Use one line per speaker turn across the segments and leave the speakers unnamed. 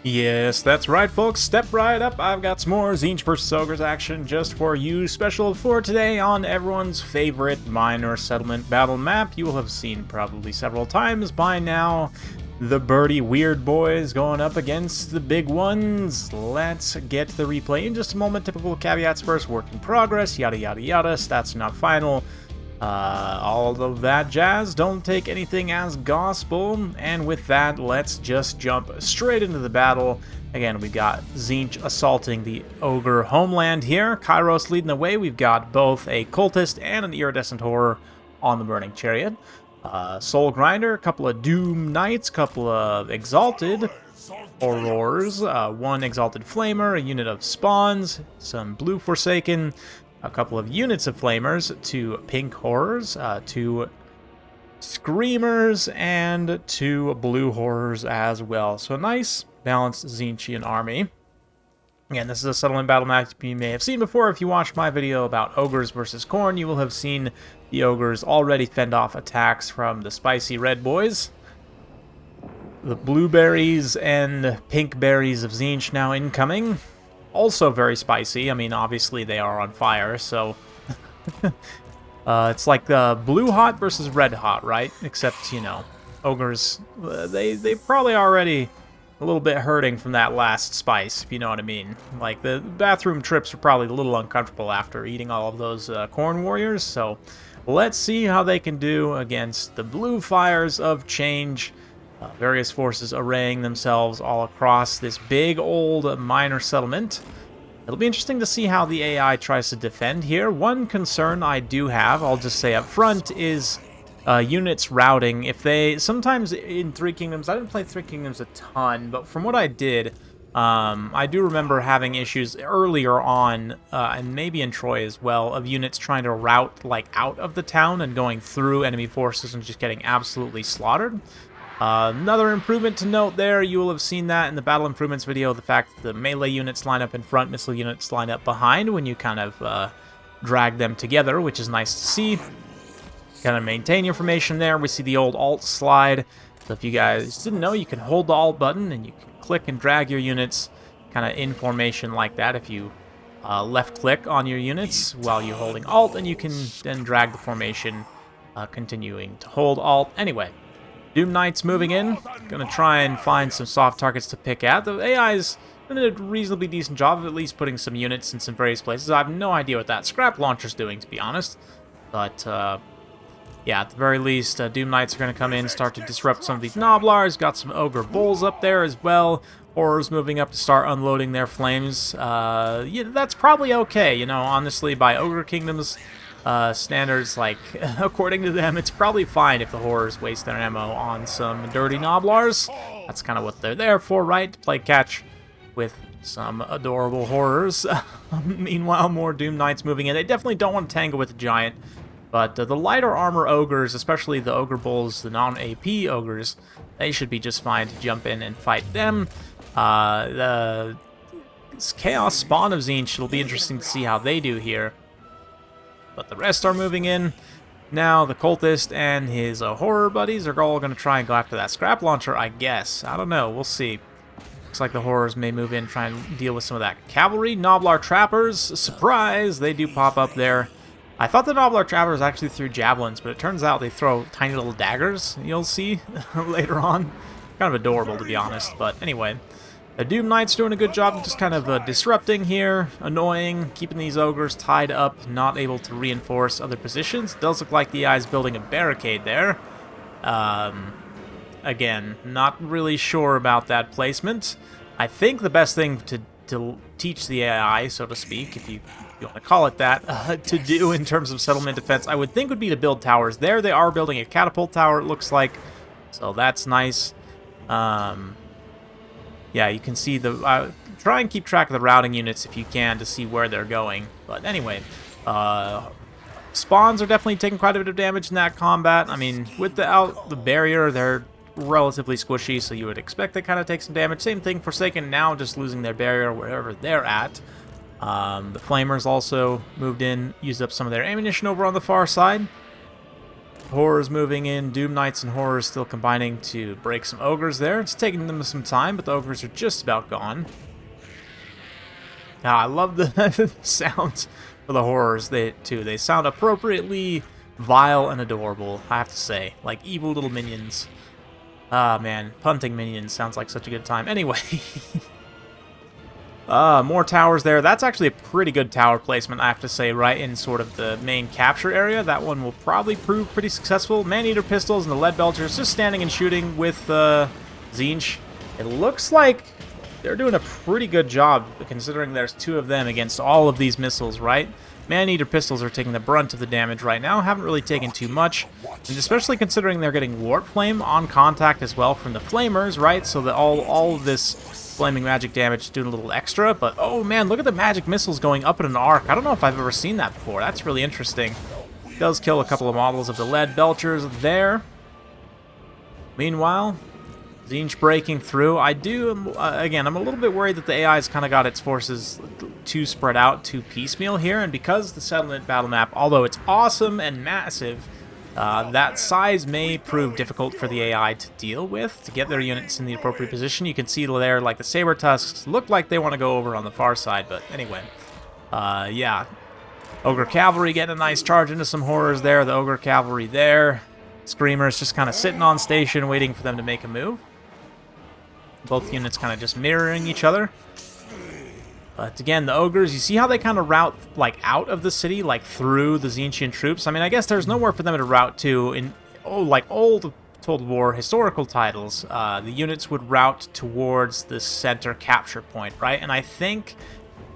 Yes, that's right, folks. Step right up. I've got some more TZEENTCH vs. Ogres action just for you. Special for today on everyone's favorite minor settlement battle map. You will have seen probably several times by now. The birdie weird boys going up against the big ones. Let's get the replay in just a moment. Typical caveats first. Work in progress. Yada yada yada. Stats are not final. All of that jazz. Don't take anything as gospel. And with that, let's just jump straight into the battle. Again, we've got TZEENTCH assaulting the ogre homeland here. Kairos leading the way. We've got both a cultist and an iridescent horror on the burning chariot. Soul grinder, a couple of doom knights, a couple of exalted horrors, one exalted flamer, a unit of spawns, some blue forsaken, a couple of units of flamers, two pink horrors, two screamers, and two blue horrors as well. So a nice balanced TZEENTCHian army. Again, this is a settlement battle map you may have seen before. If you watched my video about ogres versus corn, you will have seen the ogres already fend off attacks from the spicy red boys. The blueberries and pink berries of TZEENTCH now incoming. Also very spicy. I mean, obviously they are on fire, so it's like blue hot versus red hot, right? Except, you know, ogres, they probably already a little bit hurting from that last spice, if you know what I mean. Like, the bathroom trips are probably a little uncomfortable after eating all of those corn warriors, so let's see how they can do against the blue fires of change. Various forces arraying themselves all across this big old minor settlement. It'll be interesting to see how the AI tries to defend here. One concern I do have, I'll just say up front, is units routing. If they, sometimes in Three Kingdoms, I didn't play Three Kingdoms a ton, but from what I did, I do remember having issues earlier on, and maybe in Troy as well, of units trying to route like out of the town and going through enemy forces and just getting absolutely slaughtered. Another improvement to note there, you will have seen that in the battle improvements video, the fact that the melee units line up in front, missile units line up behind when you kind of drag them together, which is nice to see. Kind of maintain your formation there. We see the old alt slide. So if you guys didn't know, you can hold the alt button and you can click and drag your units kind of in formation like that. If you left click on your units while you're holding alt, and you can then drag the formation, continuing to hold alt. Anyway, Doom Knights moving in. Gonna try and find some soft targets to pick at. The AI's done a reasonably decent job of at least putting some units in some various places. I have no idea what that scrap launcher's doing, to be honest. But, yeah, at the very least, Doom Knights are going to come in, start to disrupt some of these Noblars. Got some Ogre Bulls up there as well. Horrors moving up to start unloading their flames. Yeah, that's probably okay, you know, honestly, by Ogre Kingdoms standards, like, according to them, it's probably fine if the Horrors waste their ammo on some dirty Noblars. That's kind of what they're there for, right? To play catch with some adorable Horrors. Meanwhile, more Doom Knights moving in. They definitely don't want to tangle with the Giant. But the lighter armor ogres, especially the ogre bulls, the non-AP ogres, they should be just fine to jump in and fight them. The Chaos Spawn of TZEENTCH, it'll be interesting to see how they do here. But the rest are moving in. Now the cultist and his horror buddies are all going to try and go after that scrap launcher, I guess. I don't know, we'll see. Looks like the horrors may move in, try and deal with some of that cavalry. Noblar trappers, surprise, they do pop up there. I thought the Noblar Trappers actually threw javelins, but it turns out they throw tiny little daggers, you'll see later on. Kind of adorable, to be honest, but anyway. The Doom Knight's doing a good job of just kind of disrupting here, annoying, keeping these ogres tied up, not able to reinforce other positions. It does look like the AI's building a barricade there. Again, not really sure about that placement. I think the best thing to teach the AI, so to speak, if you want to call it that, to do in terms of settlement defense, I would think would be to build towers. There they are building a catapult tower, it looks like, so that's nice. Yeah, you can see the... try and keep track of the routing units if you can to see where they're going. But anyway, spawns are definitely taking quite a bit of damage in that combat. I mean, without the barrier, they're relatively squishy, so you would expect they kind of take some damage. Same thing for Forsaken now, just losing their barrier wherever they're at. The Flamers also moved in, used up some of their ammunition over on the far side. horrors moving in. Doom Knights and horrors still combining to break some ogres there. It's taking them some time, but the ogres are just about gone. Now, I love the sounds for the horrors too. They sound appropriately vile and adorable, I have to say. Like evil little minions. Ah, man. Punting minions sounds like such a good time. Anyway. More towers there. That's actually a pretty good tower placement, I have to say, right in sort of the main capture area. That one will probably prove pretty successful. Man-eater pistols and the lead belchers just standing and shooting with TZEENTCH. It looks like they're doing a pretty good job, considering there's two of them against all of these missiles, right? Man-eater pistols are taking the brunt of the damage right now. Haven't really taken too much, and especially considering they're getting warp flame on contact as well from the flamers, right? So that all of this flaming magic damage doing a little extra. But oh man, look at the magic missiles going up in an arc. I don't know if I've ever seen that before. That's really interesting. Does kill a couple of models of the lead belchers there. Meanwhile, TZEENTCH breaking through. I do, again, I'm a little bit worried that the AI's kind of got its forces too spread out, too piecemeal here, and because the settlement battle map, although it's awesome and massive, that size may prove difficult for the AI to deal with, to get their units in the appropriate position. You can see there, like, the Saber Tusks look like they want to go over on the far side, but anyway. Yeah. Ogre Cavalry getting a nice charge into some horrors there. The Ogre Cavalry there. Screamers just kind of sitting on station, waiting for them to make a move. Both units kind of just mirroring each other. But again, the ogres, you see how they kind of route like out of the city, like through the TZEENTCHian troops? I mean, I guess there's nowhere for them to route to in like old Total War historical titles. The units would route towards the center capture point, right? And I think,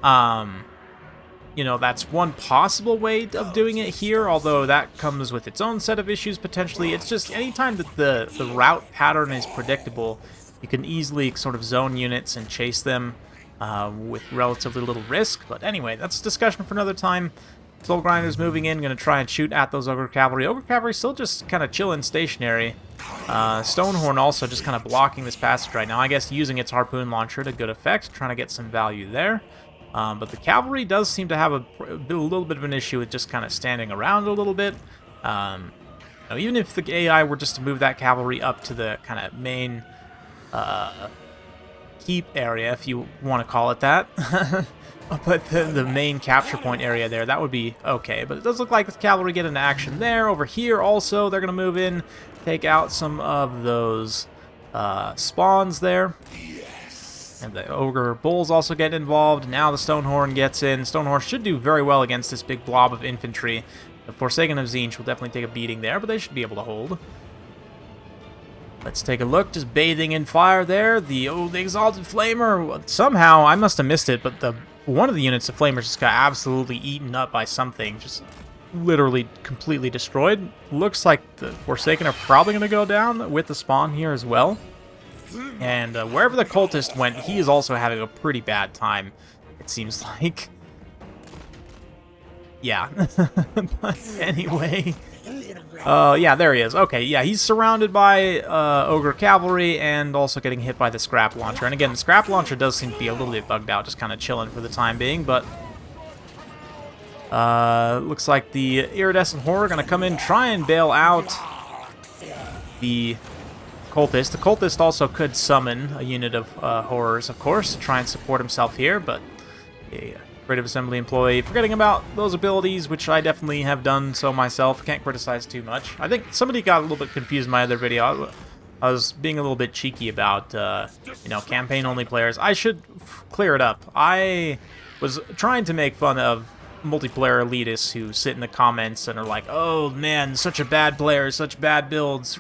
you know, that's one possible way of doing it here, although that comes with its own set of issues potentially. It's just anytime that the route pattern is predictable, you can easily sort of zone units and chase them with relatively little risk. But anyway, that's a discussion for another time. Soul Grinder's moving in, going to try and shoot at those Ogre Cavalry. Ogre Cavalry still just kind of chilling stationary. Stonehorn also just kind of blocking this passage right now. I guess using its harpoon launcher to good effect, trying to get some value there. But the cavalry does seem to have a little bit of an issue with just kind of standing around a little bit. Even if the AI were just to move that cavalry up to the kind of main keep area, if you want to call it that. But the main capture point area there, that would be okay. But it does look like the cavalry get into action there. Over here also, they're going to move in, take out some of those spawns there. And the Ogre Bulls also get involved. Now the Stonehorn gets in. Stonehorn should do very well against this big blob of infantry. The Forsaken of TZEENTCH will definitely take a beating there, but they should be able to hold. Let's take a look, just bathing in fire there. The Exalted Flamer, somehow, I must have missed it, but one of the units of Flamers just got absolutely eaten up by something. Just literally completely destroyed. Looks like the Forsaken are probably going to go down with the spawn here as well. And wherever the Cultist went, he is also having a pretty bad time, it seems like. Yeah. But anyway... yeah, there he is. Okay, yeah, he's surrounded by Ogre Cavalry and also getting hit by the Scrap Launcher. And again, the Scrap Launcher does seem to be a little bit bugged out, just kind of chilling for the time being, but looks like the Iridescent Horror going to come in, try and bail out the Cultist. The Cultist also could summon a unit of Horrors, of course, to try and support himself here, but... yeah. Creative Assembly employee, forgetting about those abilities, which I definitely have done so myself. Can't criticize too much. I think somebody got a little bit confused in my other video. I was being a little bit cheeky about, you know, campaign-only players. I should clear it up. I was trying to make fun of multiplayer elitists who sit in the comments and are like, oh man, such a bad player, such bad builds.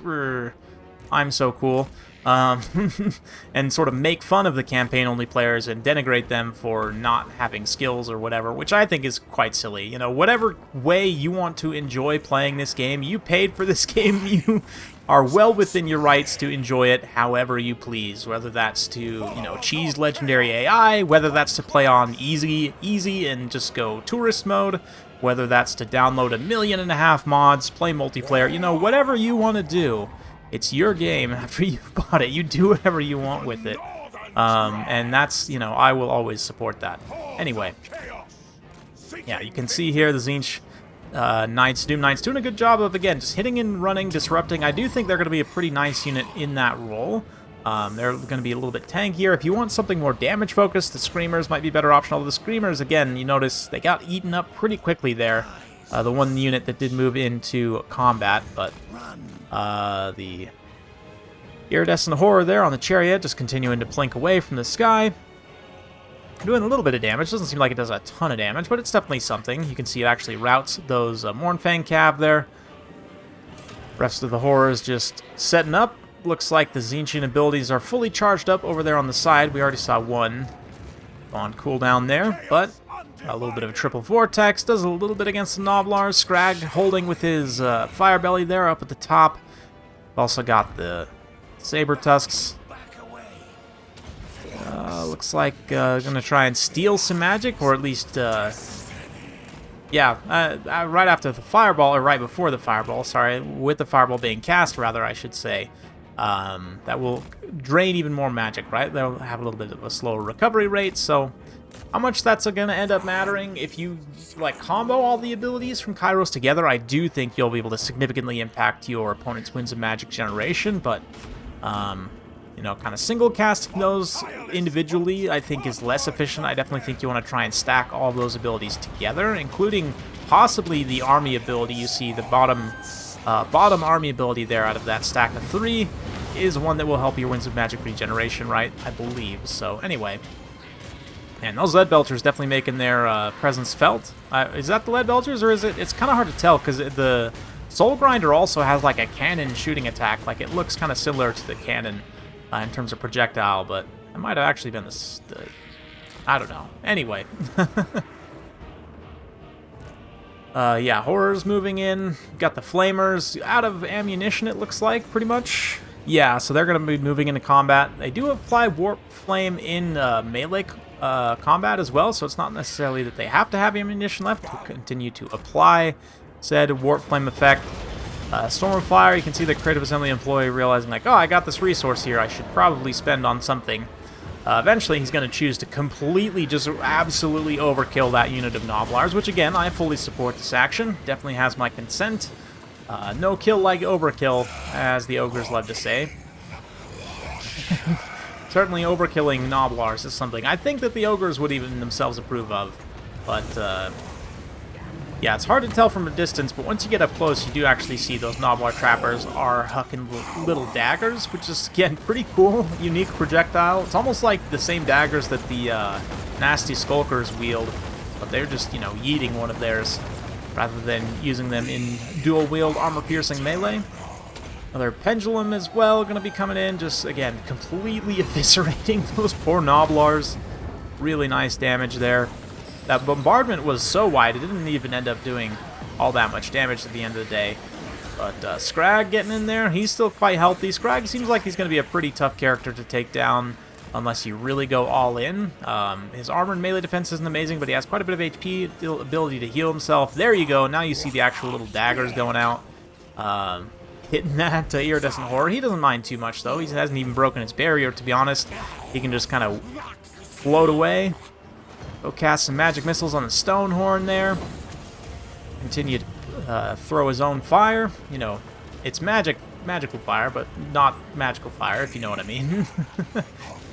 I'm so cool. And sort of make fun of the campaign-only players and denigrate them for not having skills or whatever, which I think is quite silly. You know, whatever way you want to enjoy playing this game, you paid for this game, you are well within your rights to enjoy it however you please, whether that's to, you know, cheese legendary AI, whether that's to play on easy and just go tourist mode, whether that's to download 1.5 million mods, play multiplayer, you know, whatever you want to do. It's your game after you've bought it. You do whatever you want with it. And that's, you know, I will always support that. Anyway. Yeah, you can see here the TZEENTCH Knight's doing a good job of, again, just hitting and running, disrupting. I do think they're going to be a pretty nice unit in that role. They're going to be a little bit tankier. If you want something more damage-focused, the Screamers might be a better option. Although the Screamers, again, you notice they got eaten up pretty quickly there. The one unit that did move into combat, but the Iridescent Horror there on the Chariot, just continuing to plink away from the sky. Doing a little bit of damage. Doesn't seem like it does a ton of damage, but it's definitely something. You can see it actually routes those Mournfang Cav there. Rest of the Horrors just setting up. Looks like the TZEENTCH abilities are fully charged up over there on the side. We already saw one on cooldown there, but a little bit of a triple vortex. Does a little bit against the Noblars. Scrag holding with his Fire Belly there up at the top. Also got the Saber Tusks. Looks like gonna try and steal some magic, or at least, yeah, right after the fireball, or right before the fireball, sorry, with the fireball being cast, rather, I should say. That will drain even more magic, right? They'll have a little bit of a slower recovery rate, so how much that's going to end up mattering, if you, like, combo all the abilities from Kairos together, I do think you'll be able to significantly impact your opponent's Winds of Magic generation, but, you know, kind of single casting those individually, I think, is less efficient. I definitely think you want to try and stack all those abilities together, including possibly the army ability. You see the bottom army ability there out of that stack of 3 is one that will help your Winds of Magic regeneration, right? I believe. So anyway, and those Lead Belchers definitely making their presence felt. Is that the Lead Belchers, or is it? It's kind of hard to tell because the Soul Grinder also has like a cannon shooting attack. Like, it looks kind of similar to the cannon in terms of projectile, but it might have actually been the I don't know. Anyway. Yeah, Horrors moving in. Got the Flamers out of ammunition, it looks like, pretty much. Yeah, so they're going to be moving into combat. They do apply Warp Flame in melee combat as well, so it's not necessarily that they have to have ammunition left to continue to apply said Warp Flame effect. Storm of Fire, you can see the Creative Assembly employee realizing, like, oh, I got this resource here, I should probably spend on something. Eventually, he's going to choose to completely, just absolutely overkill that unit of Noblars, which, again, I fully support this action. Definitely has my consent. No kill like overkill, as the ogres love to say. Certainly overkilling Noblars is something I think that the ogres would even themselves approve of. But, yeah, it's hard to tell from a distance, but once you get up close, you do actually see those Noblar Trappers are hucking little daggers, which is, again, pretty cool. Unique projectile. It's almost like the same daggers that the nasty Skulkers wield, but they're just, you know, yeeting one of theirs rather than using them in dual-wield armor-piercing melee. Another Pendulum as well going to be coming in, just, again, completely eviscerating those poor Noblars. Really nice damage there. That bombardment was so wide, it didn't even end up doing all that much damage at the end of the day. But Scrag getting in there, he's still quite healthy. Scrag seems like he's going to be a pretty tough character to take down unless you really go all in. His armor and melee defense isn't amazing, but he has quite a bit of HP, the ability to heal himself. There you go, now you see the actual little daggers going out. Hitting that Iridescent Horror. He doesn't mind too much, though. He hasn't even broken his barrier, to be honest. He can just kind of float away. Go cast some magic missiles on the Stonehorn there. Continue to throw his own fire. You know, it's magical fire, but not magical fire, if you know what I mean.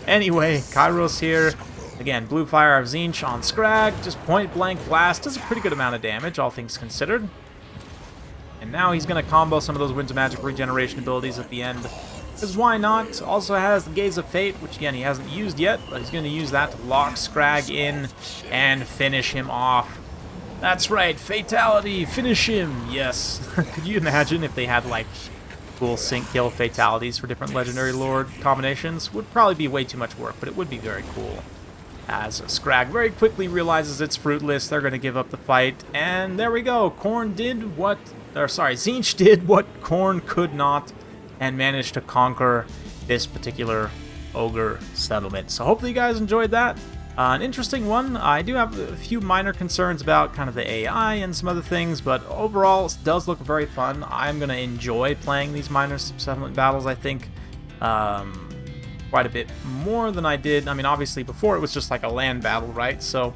Anyway, Kairos here. Again, blue fire of TZEENTCH on Scrag. Just point-blank blast. Does a pretty good amount of damage, all things considered. And now he's going to combo some of those Winds of Magic regeneration abilities at the end. Because why not? Also has the Gaze of Fate, which again he hasn't used yet, but he's going to use that to lock Scrag in and finish him off. That's right, Fatality, finish him, yes. Could you imagine if they had like cool sync kill fatalities for different Legendary Lord combinations? Would probably be way too much work, but it would be very cool. As Scrag very quickly realizes it's fruitless, they're going to give up the fight, and there we go. TZEENTCH did what Khorne could not, and managed to conquer this particular ogre settlement. So hopefully you guys enjoyed that. An interesting one. I do have a few minor concerns about kind of the AI and some other things, but overall it does look very fun. I'm going to enjoy playing these minor settlement battles, I think, quite a bit more than I did. I mean, obviously before it was just like a land battle, right? So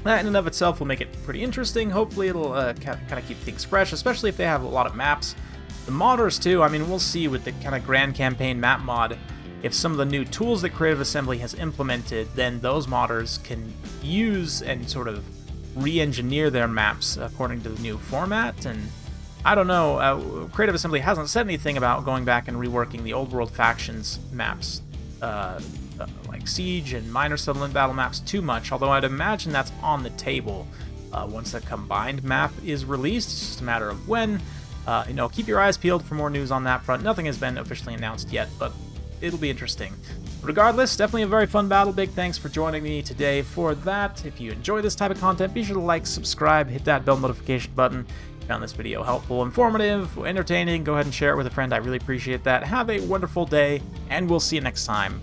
That in and of itself will make it pretty interesting. Hopefully it'll kind of keep things fresh, especially if they have a lot of maps. The modders too, I mean, we'll see with the kind of Grand Campaign map mod, if some of the new tools that Creative Assembly has implemented, then those modders can use and sort of re-engineer their maps according to the new format. And I don't know, Creative Assembly hasn't said anything about going back and reworking the old world factions maps, like Siege and Minor Settlement battle maps too much, although I'd imagine that's on the table once the combined map is released. It's just a matter of when. Keep your eyes peeled for more news on that front. Nothing has been officially announced yet, but it'll be interesting. Regardless, definitely a very fun battle. Big thanks for joining me today for that. If you enjoy this type of content, be sure to like, subscribe, hit that bell notification button. If you found this video helpful, informative, entertaining, go ahead and share it with a friend. I really appreciate that. Have a wonderful day, and we'll see you next time.